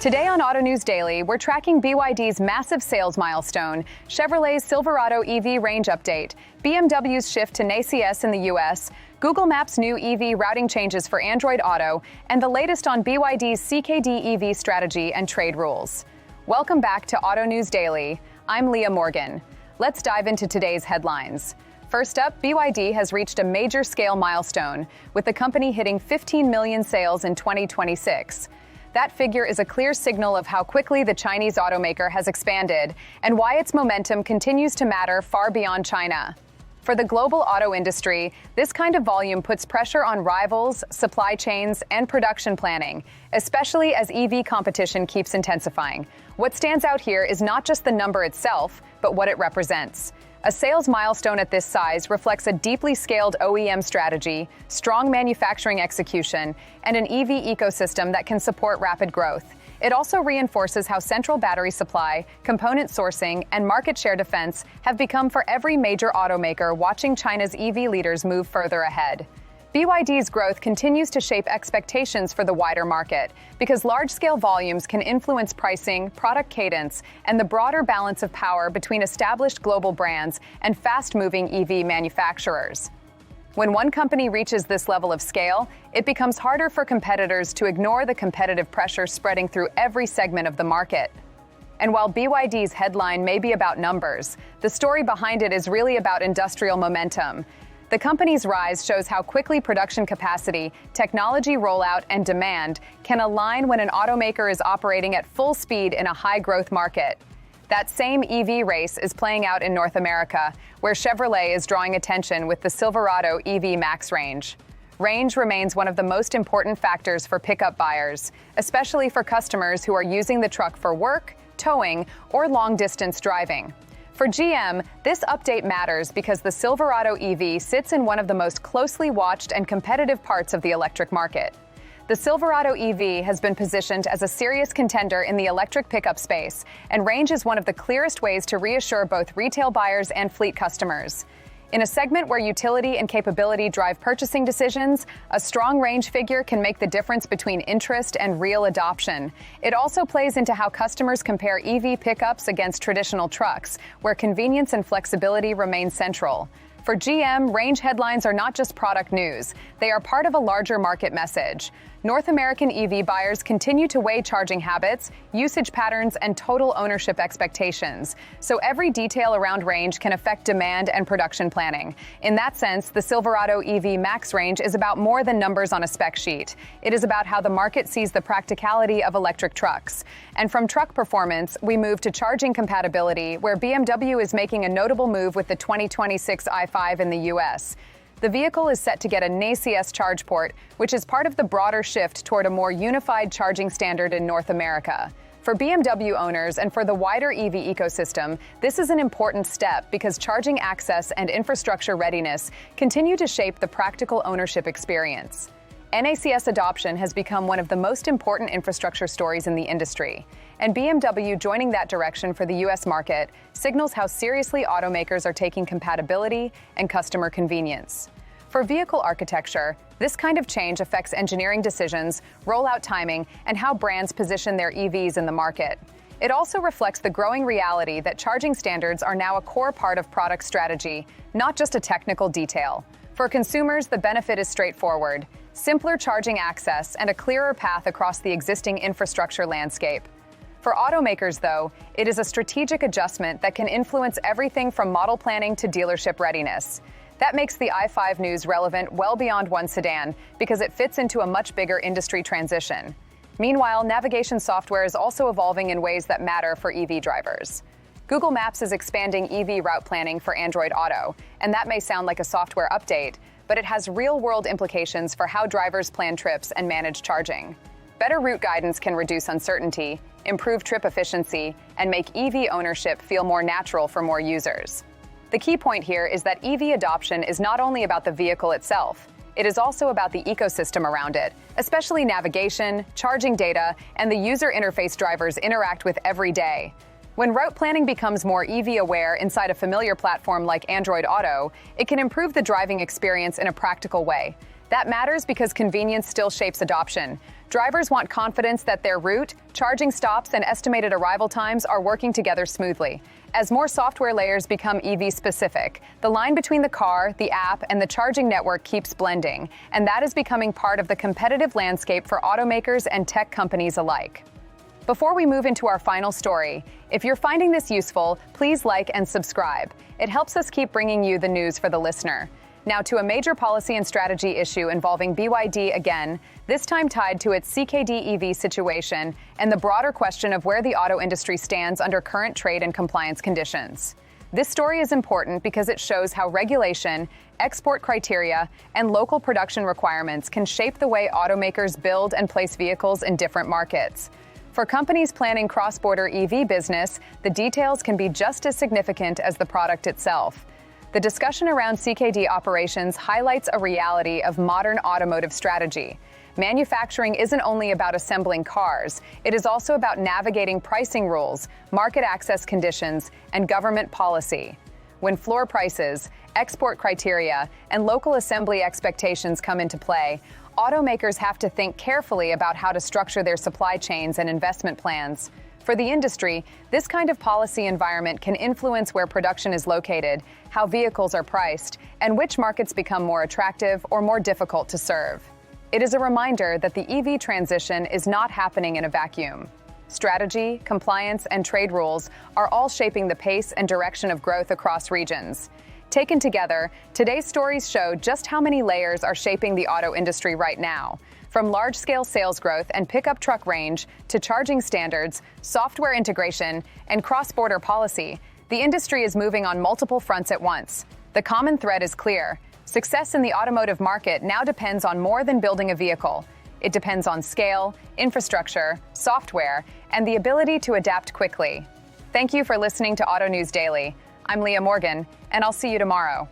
Today on Auto News Daily, we're tracking BYD's massive sales milestone, Chevrolet's Silverado EV range update, BMW's shift to NACS in the US, Google Maps' new EV routing changes for Android Auto, and the latest on BYD's CKD EV strategy and trade rules. Welcome back to Auto News Daily. I'm Leah Morgan. Let's dive into today's headlines. First up, BYD has reached a major scale milestone, with the company hitting 15 million sales in 2026. That figure is a clear signal of how quickly the Chinese automaker has expanded and why its momentum continues to matter far beyond China. For the global auto industry, this kind of volume puts pressure on rivals, supply chains, and production planning, especially as EV competition keeps intensifying. What stands out here is not just the number itself, but what it represents. A sales milestone at this size reflects a deeply scaled OEM strategy, strong manufacturing execution, and an EV ecosystem that can support rapid growth. It also reinforces how central battery supply, component sourcing, and market share defense have become for every major automaker watching China's EV leaders move further ahead. BYD's growth continues to shape expectations for the wider market because large-scale volumes can influence pricing, product cadence, and the broader balance of power between established global brands and fast-moving EV manufacturers. When one company reaches this level of scale, it becomes harder for competitors to ignore the competitive pressure spreading through every segment of the market. And while BYD's headline may be about numbers, the story behind it is really about industrial momentum. The company's rise shows how quickly production capacity, technology rollout, and demand can align when an automaker is operating at full speed in a high-growth market. That same EV race is playing out in North America, where Chevrolet is drawing attention with the Silverado EV Max range. Range remains one of the most important factors for pickup buyers, especially for customers who are using the truck for work, towing, or long-distance driving. For GM, this update matters because the Silverado EV sits in one of the most closely watched and competitive parts of the electric market. The Silverado EV has been positioned as a serious contender in the electric pickup space, and range is one of the clearest ways to reassure both retail buyers and fleet customers. In a segment where utility and capability drive purchasing decisions, a strong range figure can make the difference between interest and real adoption. It also plays into how customers compare EV pickups against traditional trucks, where convenience and flexibility remain central. For GM, range headlines are not just product news. They are part of a larger market message. North American EV buyers continue to weigh charging habits, usage patterns, and total ownership expectations. So every detail around range can affect demand and production planning. In that sense, the Silverado EV Max range is about more than numbers on a spec sheet. It is about how the market sees the practicality of electric trucks. And from truck performance, we move to charging compatibility, where BMW is making a notable move with the 2026 i5 in the US. The vehicle is set to get a NACS charge port, which is part of the broader shift toward a more unified charging standard in North America. For BMW owners and for the wider EV ecosystem, this is an important step because charging access and infrastructure readiness continue to shape the practical ownership experience. NACS adoption has become one of the most important infrastructure stories in the industry, and BMW joining that direction for the US market signals how seriously automakers are taking compatibility and customer convenience. For vehicle architecture, this kind of change affects engineering decisions, rollout timing, and how brands position their EVs in the market. It also reflects the growing reality that charging standards are now a core part of product strategy, not just a technical detail. For consumers, the benefit is straightforward: simpler charging access and a clearer path across the existing infrastructure landscape. For automakers, though, it is a strategic adjustment that can influence everything from model planning to dealership readiness. That makes the i5 news relevant well beyond one sedan because it fits into a much bigger industry transition. Meanwhile, navigation software is also evolving in ways that matter for EV drivers. Google Maps is expanding EV route planning for Android Auto, and that may sound like a software update, but it has real-world implications for how drivers plan trips and manage charging. Better route guidance can reduce uncertainty, improve trip efficiency, and make EV ownership feel more natural for more users. The key point here is that EV adoption is not only about the vehicle itself, it is also about the ecosystem around it, especially navigation, charging data, and the user interface drivers interact with every day. When route planning becomes more EV-aware inside a familiar platform like Android Auto, it can improve the driving experience in a practical way. That matters because convenience still shapes adoption. Drivers want confidence that their route, charging stops, and estimated arrival times are working together smoothly. As more software layers become EV-specific, the line between the car, the app, and the charging network keeps blending, and that is becoming part of the competitive landscape for automakers and tech companies alike. Before we move into our final story, if you're finding this useful, please like and subscribe. It helps us keep bringing you the news for the listener. Now to a major policy and strategy issue involving BYD again, this time tied to its CKD EV situation and the broader question of where the auto industry stands under current trade and compliance conditions. This story is important because it shows how regulation, export criteria, and local production requirements can shape the way automakers build and place vehicles in different markets. For companies planning cross-border EV business, the details can be just as significant as the product itself. The discussion around CKD operations highlights a reality of modern automotive strategy. Manufacturing isn't only about assembling cars, it is also about navigating pricing rules, market access conditions, and government policy. When floor prices, export criteria, and local assembly expectations come into play, automakers have to think carefully about how to structure their supply chains and investment plans. For the industry, this kind of policy environment can influence where production is located, how vehicles are priced, and which markets become more attractive or more difficult to serve. It is a reminder that the EV transition is not happening in a vacuum. Strategy, compliance, and trade rules are all shaping the pace and direction of growth across regions. Taken together, today's stories show just how many layers are shaping the auto industry right now. From large-scale sales growth and pickup truck range to charging standards, software integration, and cross-border policy, the industry is moving on multiple fronts at once. The common thread is clear. Success in the automotive market now depends on more than building a vehicle. It depends on scale, infrastructure, software, and the ability to adapt quickly. Thank you for listening to Auto News Daily. I'm Leah Morgan, and I'll see you tomorrow.